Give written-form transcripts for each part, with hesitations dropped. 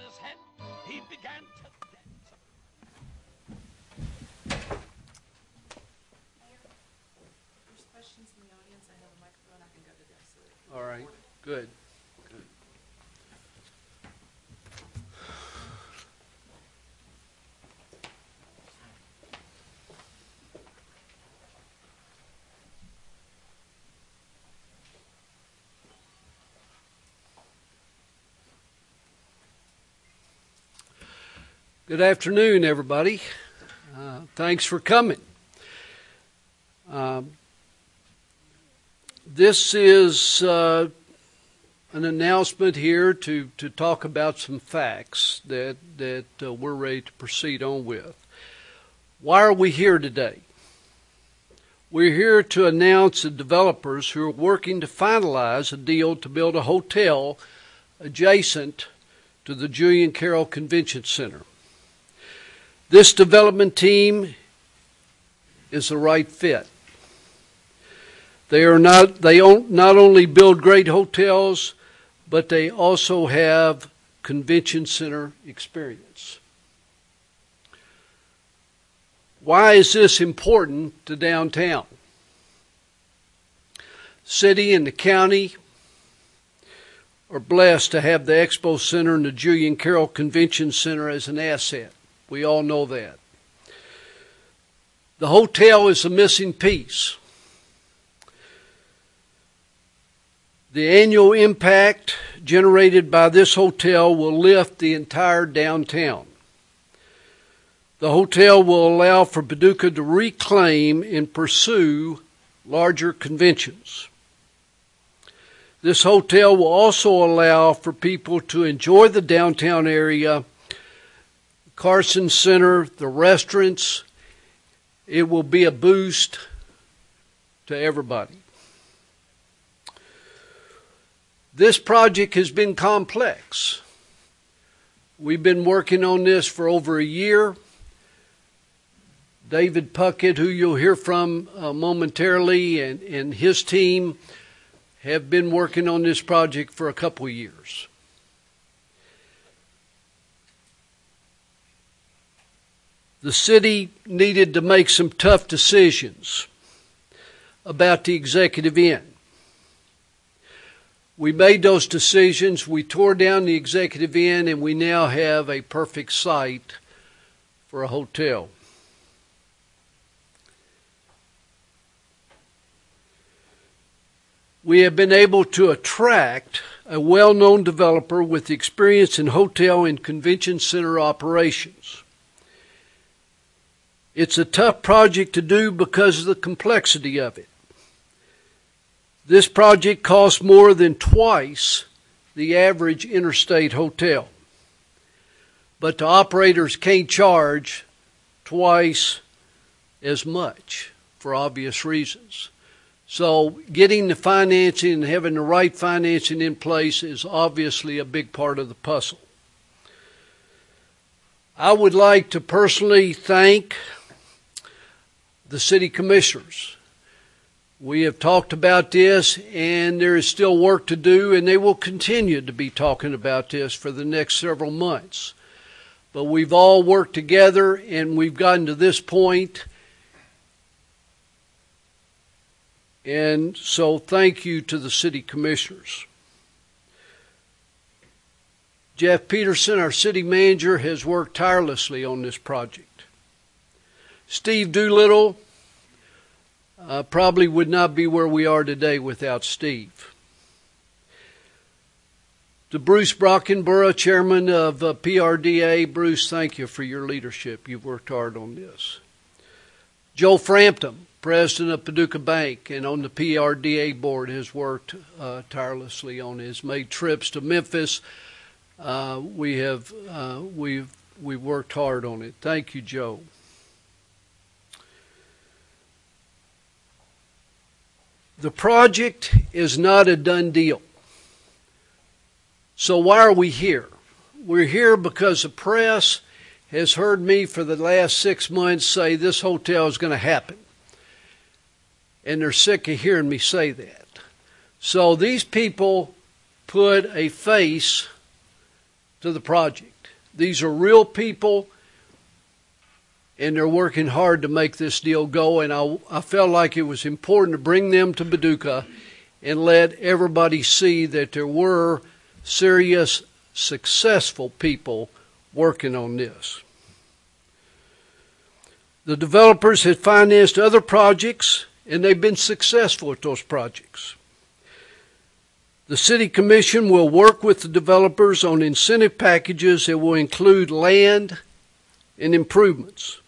his head, he began to dance. There's questions in the audience. I have a microphone. I can go to them. So All right, good. Good afternoon, everybody. Thanks for coming. This is an announcement here to talk about some facts that we're ready to proceed on with. Why are we here today? We're here to announce the developers who are working to finalize a deal to build a hotel adjacent to the Julian Carroll Convention Center. This development team is the right fit. They not only build great hotels, but they also have convention center experience. Why is this important to downtown? City and the county are blessed to have the Expo Center and the Julian Carroll Convention Center as an asset. We all know that. The hotel is a missing piece. The annual impact generated by this hotel will lift the entire downtown. The hotel will allow for Paducah to reclaim and pursue larger conventions. This hotel will also allow for people to enjoy the downtown area, Carson Center, the restaurants. It will be a boost to everybody. This project has been complex. We've been working on this for over a year. David Puckett, who you'll hear from momentarily, and his team have been working on this project for a couple of years. The city needed to make some tough decisions about the executive end. We made those decisions. We tore down the executive end, and we now have a perfect site for a hotel. We have been able to attract a well-known developer with experience in hotel and convention center operations. It's a tough project to do because of the complexity of it. This project costs more than twice the average interstate hotel. But the operators can't charge twice as much for obvious reasons. So getting the financing and having the right financing in place is obviously a big part of the puzzle. I would like to personally thank the city commissioners. We have talked about this, and there is still work to do, and they will continue to be talking about this for the next several months. But we've all worked together, and we've gotten to this point. And so thank you to the city commissioners. Jeff Peterson, our city manager, has worked tirelessly on this project. Steve Doolittle probably would not be where we are today without Steve. To Bruce Brockenborough, chairman of PRDA, Bruce, thank you for your leadership. You've worked hard on this. Joe Frampton, president of Paducah Bank and on the PRDA board, has worked tirelessly on this, made trips to Memphis. We've worked hard on it. Thank you, Joe. The project is not a done deal. So why are we here? We're here because the press has heard me for the last 6 months say this hotel is going to happen. And they're sick of hearing me say that. So these people put a face to the project. These are real people, and they're working hard to make this deal go, and I felt like it was important to bring them to Paducah and let everybody see that there were serious, successful people working on this. The developers had financed other projects, and they've been successful at those projects. The City Commission will work with the developers on incentive packages that will include land and improvements,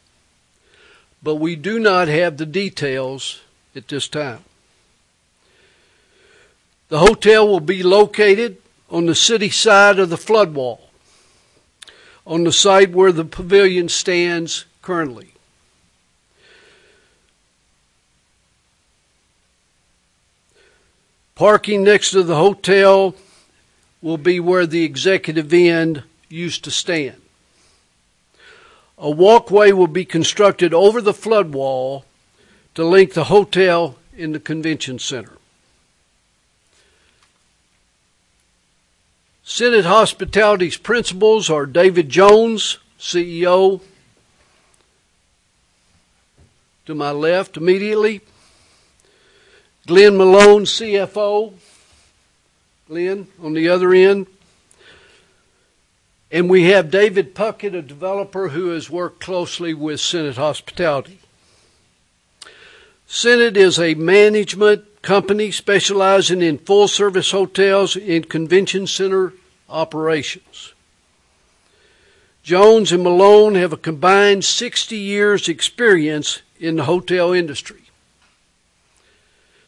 but we do not have the details at this time. The hotel will be located on the city side of the flood wall, on the site where the pavilion stands currently. Parking next to the hotel will be where the executive end used to stand. A walkway will be constructed over the flood wall to link the hotel and the convention center. Senate Hospitality's principals are David Jones, CEO, to my left immediately, Glenn Malone, CFO, Glenn on the other end, and we have David Puckett, a developer who has worked closely with Senate Hospitality. Senate is a management company specializing in full-service hotels and convention center operations. Jones and Malone have a combined 60 years' experience in the hotel industry.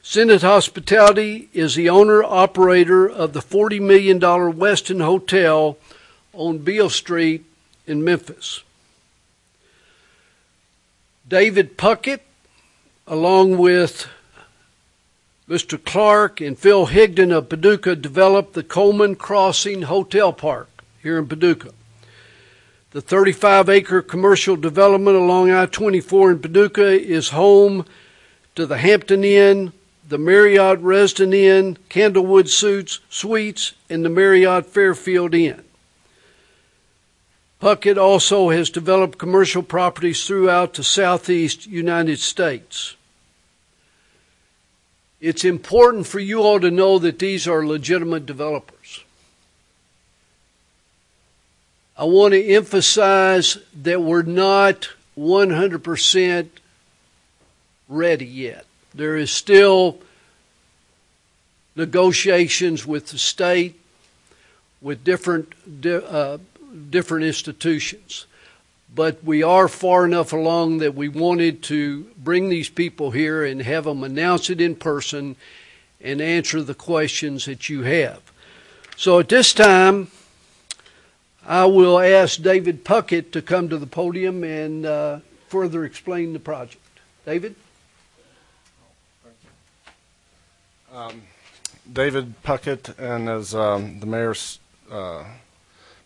Senate Hospitality is the owner-operator of the $40 million Westin Hotel on Beale Street in Memphis. David Puckett, along with Mr. Clark and Phil Higdon of Paducah, developed the Coleman Crossing Hotel Park here in Paducah. The 35-acre commercial development along I-24 in Paducah is home to the Hampton Inn, the Marriott Residence Inn, Candlewood Suites, and the Marriott Fairfield Inn. Puckett also has developed commercial properties throughout the southeast United States. It's important for you all to know that these are legitimate developers. I want to emphasize that we're not 100% ready yet. There is still negotiations with the state, with different institutions. But we are far enough along that we wanted to bring these people here and have them announce it in person and answer the questions that you have. So at this time, I will ask David Puckett to come to the podium and further explain the project. David? David Puckett, and as the mayor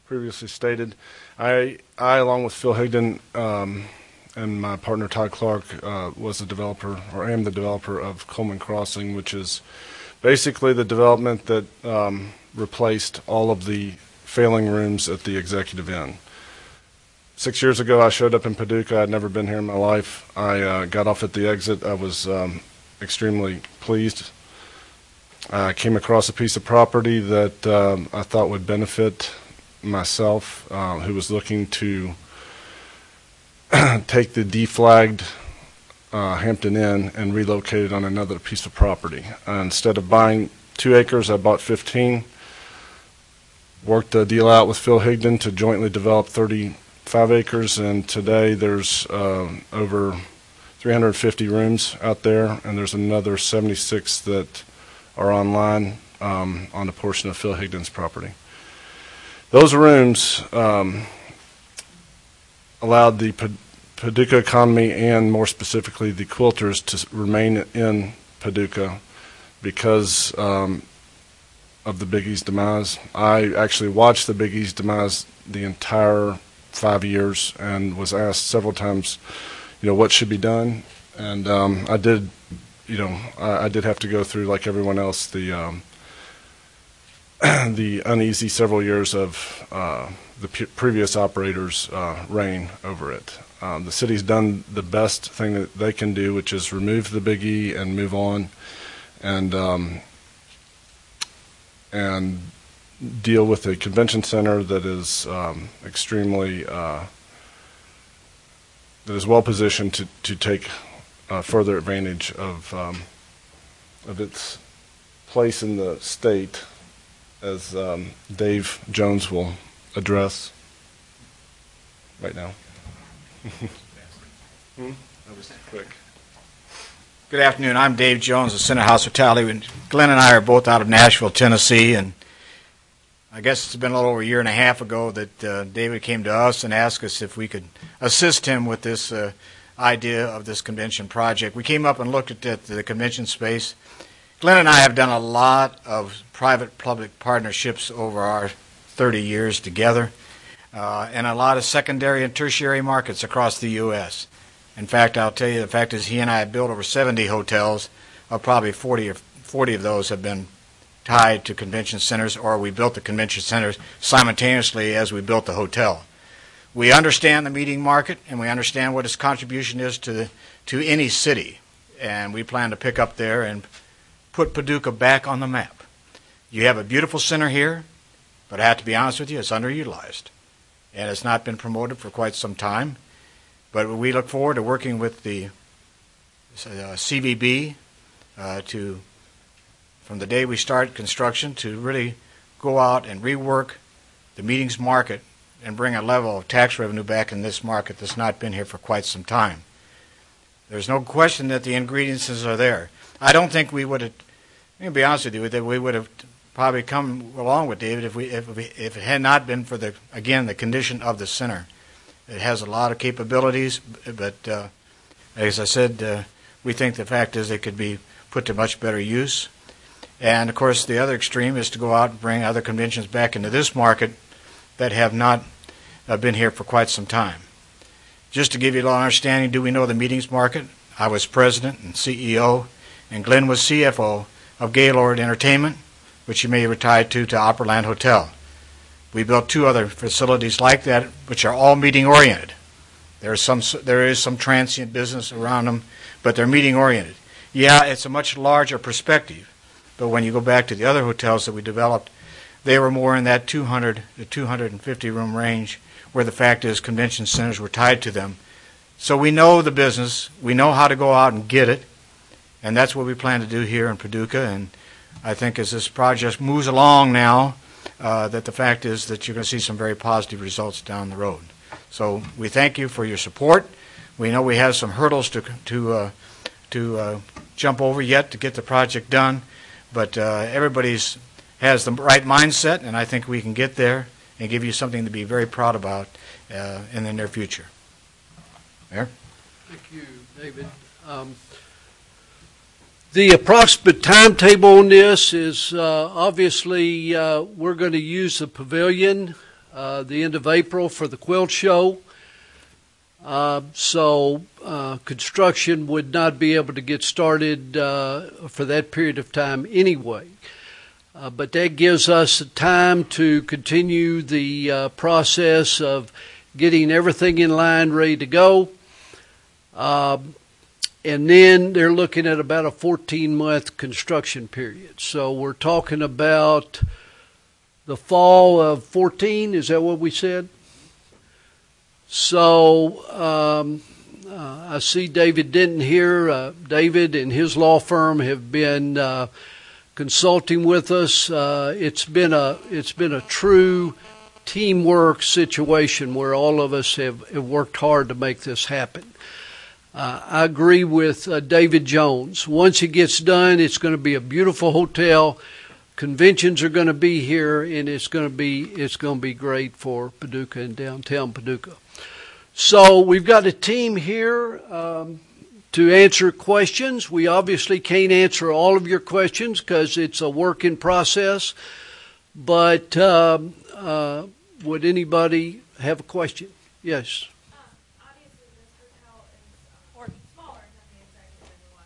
previously stated, I along with Phil Higdon and my partner Todd Clark was the developer, or am the developer of Coleman Crossing, which is basically the development that replaced all of the failing rooms at the Executive Inn. 6 years ago, I showed up in Paducah. I'd never been here in my life. I got off at the exit. I was extremely pleased. I came across a piece of property that I thought would benefit myself, who was looking to take the deflagged Hampton Inn and relocate it on another piece of property. Instead of buying 2 acres, I bought 15. Worked a deal out with Phil Higdon to jointly develop 35 acres, and today there's over 350 rooms out there, and there's another 76 that are online on a portion of Phil Higdon's property. Those rooms allowed the Paducah economy, and more specifically the quilters, to remain in Paducah because of the Big E's demise. I actually watched the Big E's demise the entire 5 years and was asked several times, what should be done, and I did. I did have to go through, like everyone else, the the uneasy several years of the previous operators' reign over it. The city's done the best thing that they can do, which is remove the Big E and move on, and deal with a convention center that is extremely that is well positioned to take further advantage of its place in the state, as Dave Jones will address right now. That was quick. Good afternoon. I'm Dave Jones of Senate Hospitality. And Glenn and I are both out of Nashville, Tennessee, and I guess it's been a little over a year and a half ago that David came to us and asked us if we could assist him with this idea of this convention project. We came up and looked at the convention space. Glenn and I have done a lot of private-public partnerships over our 30 years together, and a lot of secondary and tertiary markets across the U.S. In fact, I'll tell you, the fact is he and I have built over 70 hotels. Probably 40 of those have been tied to convention centers, or we built the convention centers simultaneously as we built the hotel. We understand the meeting market, and we understand what its contribution is to any city, and we plan to pick up there and put Paducah back on the map. You have a beautiful center here, but I have to be honest with you, it's underutilized, and it's not been promoted for quite some time. But we look forward to working with the CVB from the day we start construction, to really go out and rework the meetings market and bring a level of tax revenue back in this market that's not been here for quite some time. There's no question that the ingredients are there. I don't think we would have, to be honest with you, that we would have probably come along with David if it had not been for the condition of the center. It has a lot of capabilities, but as I said, we think the fact is they could be put to much better use. And of course, the other extreme is to go out and bring other conventions back into this market that have not been here for quite some time. Just to give you a little understanding, do we know the meetings market? I was president and CEO, and Glenn was CFO of Gaylord Entertainment, which you may have retired to Opryland Hotel. We built 2 other facilities like that, which are all meeting-oriented. There is some transient business around them, but they're meeting-oriented. Yeah, it's a much larger perspective, but when you go back to the other hotels that we developed, they were more in that 200 to 250 room range, where the fact is convention centers were tied to them. So we know the business, we know how to go out and get it, and that's what we plan to do here in Paducah. And I think as this project moves along now, that the fact is that you're going to see some very positive results down the road. So we thank you for your support. We know we have some hurdles to jump over yet to get the project done, but everybody's has the right mindset, and I think we can get there and give you something to be very proud about in the near future. Mayor? Thank you, David. The approximate timetable on this is obviously we're going to use the pavilion the end of April for the quilt show. So construction would not be able to get started for that period of time anyway. But that gives us time to continue the process of getting everything in line, ready to go. And then they're looking at about a 14-month construction period. So we're talking about the fall of 14. Is that what we said? So I see David Denton here. David and his law firm have been consulting with us. It's been a true teamwork situation where all of us have worked hard to make this happen. I agree with David Jones. Once it gets done, it's going to be a beautiful hotel. Conventions are going to be here, and it's going to be great for Paducah and downtown Paducah. So we've got a team here to answer questions. We obviously can't answer all of your questions because it's a work in process. But would anybody have a question? Yes. Obviously, this hotel is smaller than the executive was.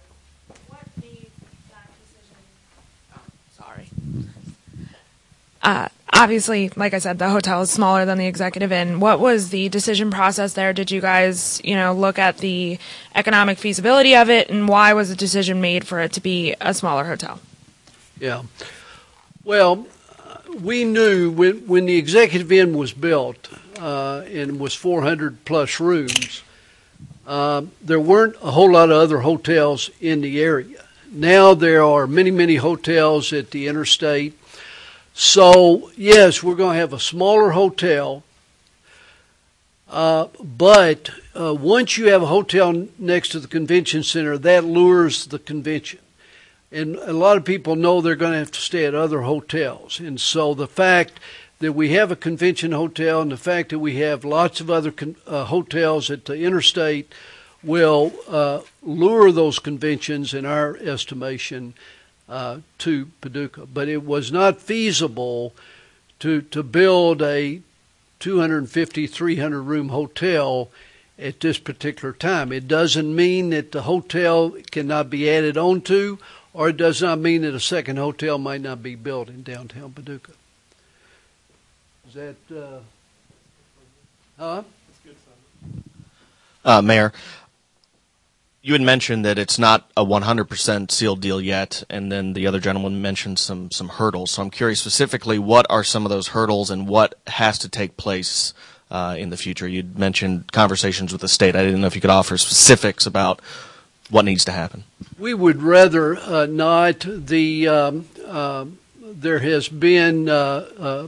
What made that decision? Oh, sorry. Obviously, like I said, the hotel is smaller than the Executive Inn. What was the decision process there? Did you guys, look at the economic feasibility of it, and why was the decision made for it to be a smaller hotel? Yeah. Well, we knew when the Executive Inn was built and was 400 plus rooms, there weren't a whole lot of other hotels in the area. Now there are many, many hotels at the interstate. So, yes, we're going to have a smaller hotel, but once you have a hotel next to the convention center, that lures the convention. And a lot of people know they're going to have to stay at other hotels. And so the fact that we have a convention hotel and the fact that we have lots of other hotels at the interstate will lure those conventions, in our estimation, to Paducah. But it was not feasible to build a 250, 300 room hotel at this particular time. It doesn't mean that the hotel cannot be added onto, or it does not mean that a second hotel might not be built in downtown Paducah. Is that, Mayor, you had mentioned that it's not a 100% sealed deal yet, and then the other gentleman mentioned some hurdles. So I'm curious specifically, what are some of those hurdles and what has to take place in the future? You'd mentioned conversations with the state. I didn't know if you could offer specifics about what needs to happen. We would rather not. There has been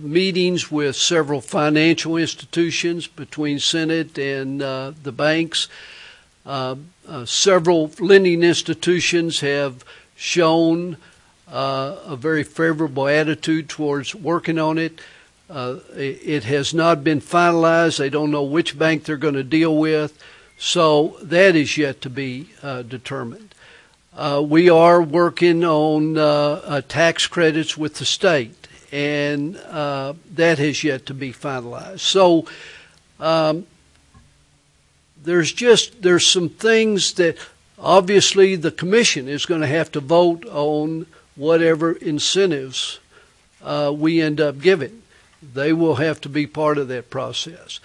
meetings with several financial institutions between Senate and the banks. Several lending institutions have shown a very favorable attitude towards working on it. It has not been finalized. They don't know which bank they're going to deal with. So that is yet to be determined. We are working on tax credits with the state, and that has yet to be finalized. So there's some things that obviously the commission is going to have to vote on whatever incentives we end up giving. They will have to be part of that process.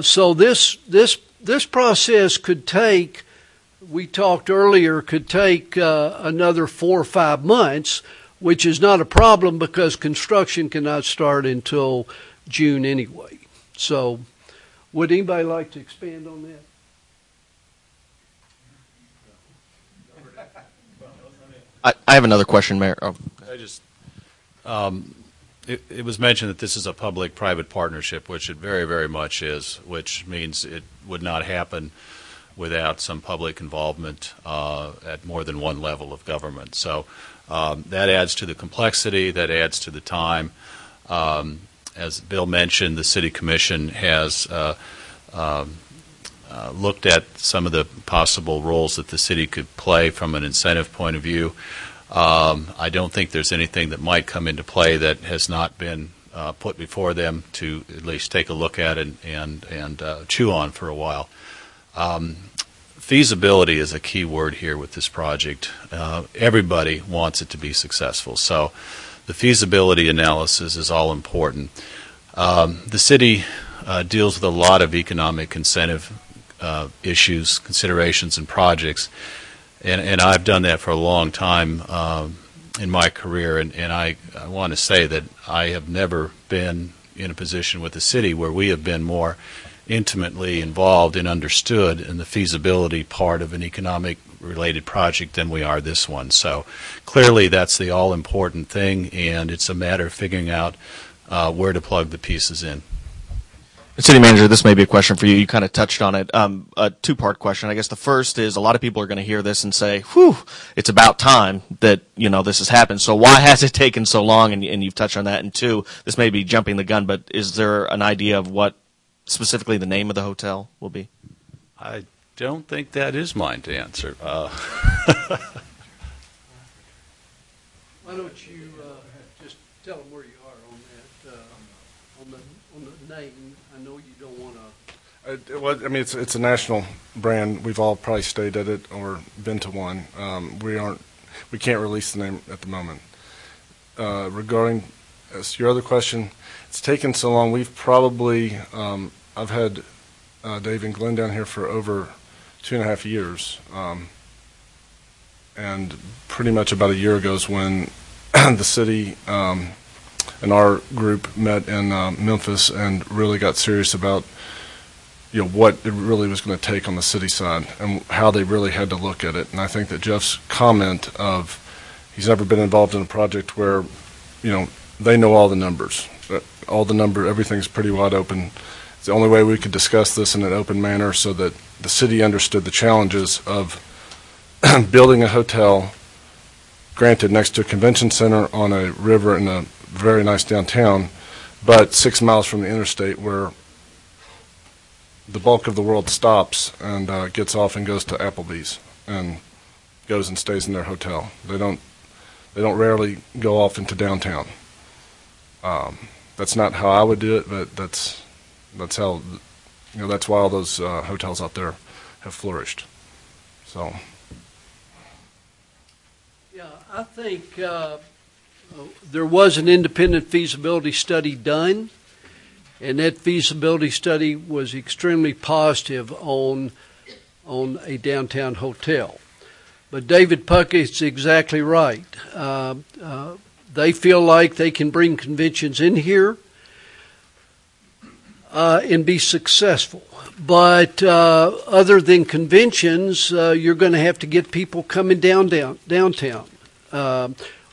So this process could take, we talked earlier, could take another 4 or 5 months, which is not a problem because construction cannot start until June anyway. So would anybody like to expand on that? I have another question, Mayor. Oh. It was mentioned that this is a public-private partnership, which it very, very much is, which means it would not happen without some public involvement at more than one level of government. So that adds to the complexity, that adds to the time. As Bill mentioned, the City Commission has looked at some of the possible roles that the city could play from an incentive point of view. I don't think there's anything that might come into play that has not been put before them to at least take a look at and chew on for a while. Feasibility is a key word here with this project. Everybody wants it to be successful, so the feasibility analysis is all important. The city deals with a lot of economic incentive issues, considerations, and projects. And I've done that for a long time in my career, and I want to say that I have never been in a position with the city where we have been more intimately involved and understood in the feasibility part of an economic-related project than we are this one. So clearly that's the all-important thing, and it's a matter of figuring out where to plug the pieces in. City Manager, this may be a question for you. You kind of touched on it. A two-part question. I guess the first is a lot of people are going to hear this and say, whew, it's about time that, this has happened. So why has it taken so long? And you've touched on that. And two, this may be jumping the gun, but is there an idea of what specifically the name of the hotel will be? I don't think that is mine to answer. Why don't you just tell them where you are on that, on the name? I know you don't want to. It's a national brand. We've all probably stayed at it or been to one. We can't release the name at the moment. Regarding as to your other question, it's taken so long. We've probably, I've had Dave and Glenn down here for over 2.5 years. And pretty much about a year ago is when the city and our group met in Memphis and really got serious about what it really was going to take on the city side and how they really had to look at it. And I think that Jeff's comment of he's never been involved in a project where they know all the numbers, everything's pretty wide open. It's the only way we could discuss this in an open manner so that the city understood the challenges of building a hotel, granted next to a convention center on a river in a very nice downtown, but 6 miles from the interstate where the bulk of the world stops and gets off and goes to Applebee's and goes and stays in their hotel. They don't rarely go off into downtown. That's not how I would do it, but that's how that's why all those hotels out there have flourished. So. Yeah, I think there was an independent feasibility study done, and that feasibility study was extremely positive on a downtown hotel. But David Puckett's exactly right. They feel like they can bring conventions in here and be successful. But other than conventions, you're going to have to get people coming downtown.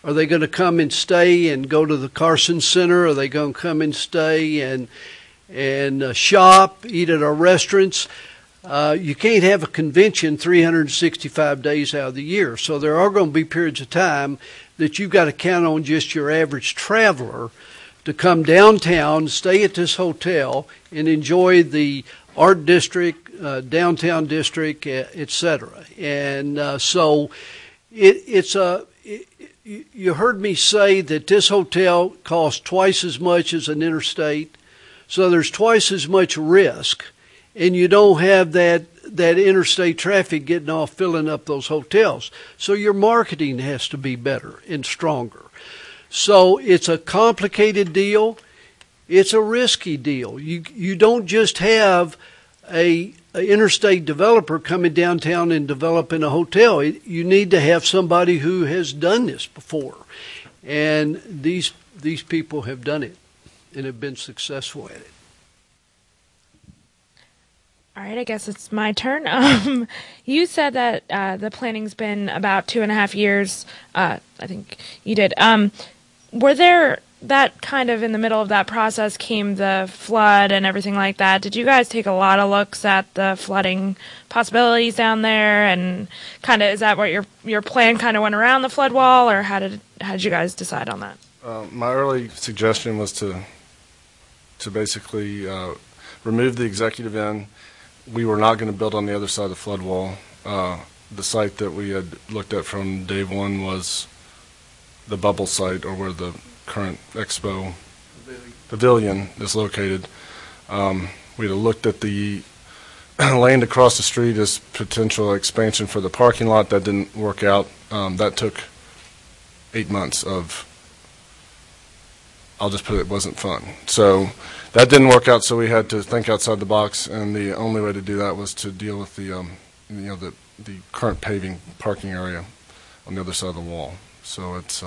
Are they going to come and stay and go to the Carson Center? Are they going to come and stay and shop, eat at our restaurants? You can't have a convention 365 days out of the year. So there are going to be periods of time that you've got to count on just your average traveler to come downtown, stay at this hotel, and enjoy the art district, downtown district, etc. And so you heard me say that this hotel costs twice as much as an interstate, so there's twice as much risk, and you don't have that interstate traffic getting off filling up those hotels. So your marketing has to be better and stronger. So it's a complicated deal. It's a risky deal. You don't just have a interstate developer coming downtown and developing a hotel. You need to have somebody who has done this before. And these people have done it and have been successful at it. All right, I guess it's my turn. You said that the planning's been about 2.5 years. I think you did. Were there that kind of in the middle of that process came the flood and everything like that? Did you guys take a lot of looks at the flooding possibilities down there, and kind of is that what your plan kind of went around the flood wall, or how did you guys decide on that? My early suggestion was to basically remove the executive end. We were not going to build on the other side of the flood wall. The site that we had looked at from day one was the bubble site, or where the current expo pavilion is located. We had looked at the land across the street as potential expansion for the parking lot. That didn't work out. That took 8 months of, I'll just put it wasn't fun. So that didn't work out, so we had to think outside the box, and the only way to do that was to deal with the current paving parking area on the other side of the wall. So it's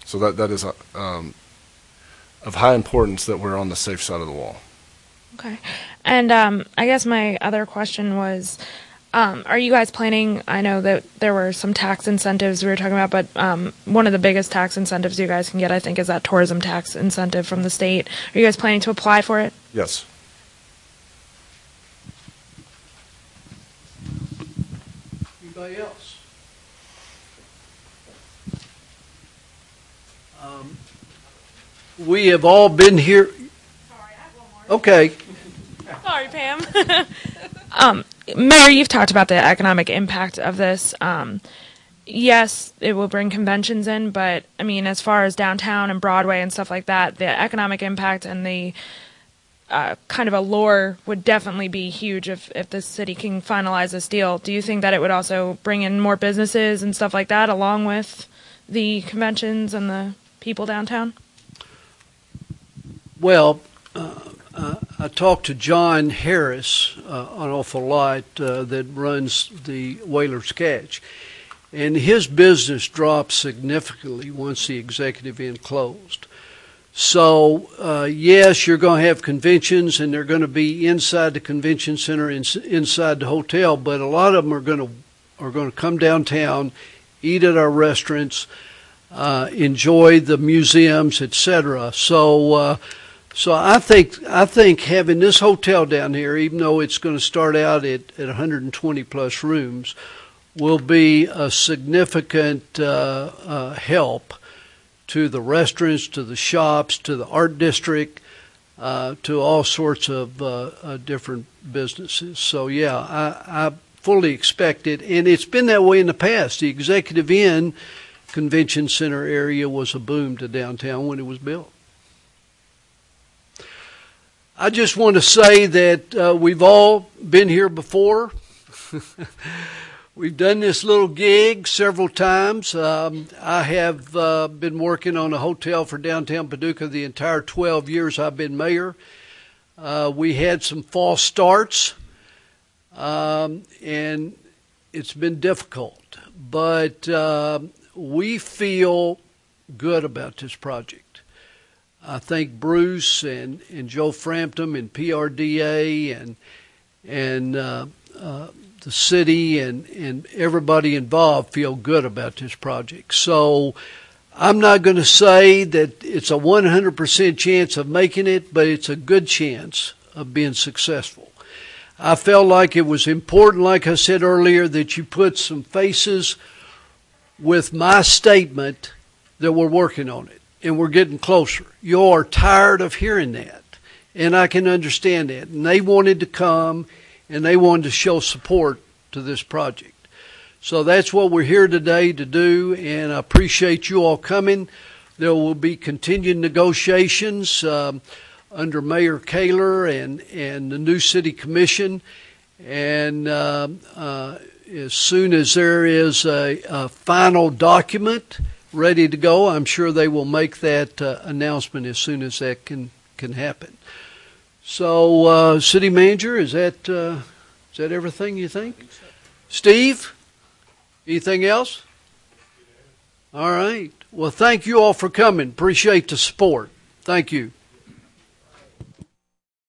so that is of high importance that we're on the safe side of the wall. Okay. And I guess my other question was, are you guys planning, I know that there were some tax incentives we were talking about, but one of the biggest tax incentives you guys can get, I think, is that tourism tax incentive from the state. Are you guys planning to apply for it? Yes. Anybody else? We have all been here. Sorry, I have one more. Okay. Sorry, Pam. Mayor, you've talked about the economic impact of this. Yes, it will bring conventions in, but I mean, as far as downtown and Broadway and stuff like that, the economic impact and the kind of allure would definitely be huge if the city can finalize this deal. Do you think that it would also bring in more businesses and stuff like that, along with the conventions and the people downtown? Well, I talked to John Harris an awful lot that runs the Whalers Catch, and his business dropped significantly once the executive inn closed. So, yes, you're going to have conventions, and they're going to be inside the convention center, inside the hotel, but a lot of them are going to come downtown, eat at our restaurants, enjoy the museums, etc. So I think having this hotel down here, even though it's going to start out at 120 plus rooms, will be a significant help to the restaurants, to the shops, to the art district, to all sorts of different businesses. So yeah, I fully expect it, and it's been that way in the past. The Executive Inn Convention Center area was a boom to downtown when it was built. I just want to say that we've all been here before. We've done this little gig several times. I have been working on a hotel for downtown Paducah the entire 12 years I've been mayor. We had some false starts, and it's been difficult. But we feel good about this project. I think Bruce and Joe Frampton and PRDA and the city and everybody involved feel good about this project. So I'm not going to say that it's a 100% chance of making it, but it's a good chance of being successful. I felt like it was important, like I said earlier, that you put some faces with my statement that we're working on it and we're getting closer. You are tired of hearing that, and I can understand that. And they wanted to come and they wanted to show support to this project. So that's what we're here today to do, and I appreciate you all coming. There will be continued negotiations under Mayor Kaler and the new city commission, and as soon as there is a final document ready to go, I'm sure they will make that announcement as soon as that can happen. So, City Manager, is that everything you think? Steve, anything else? All right. Well, thank you all for coming. Appreciate the support. Thank you.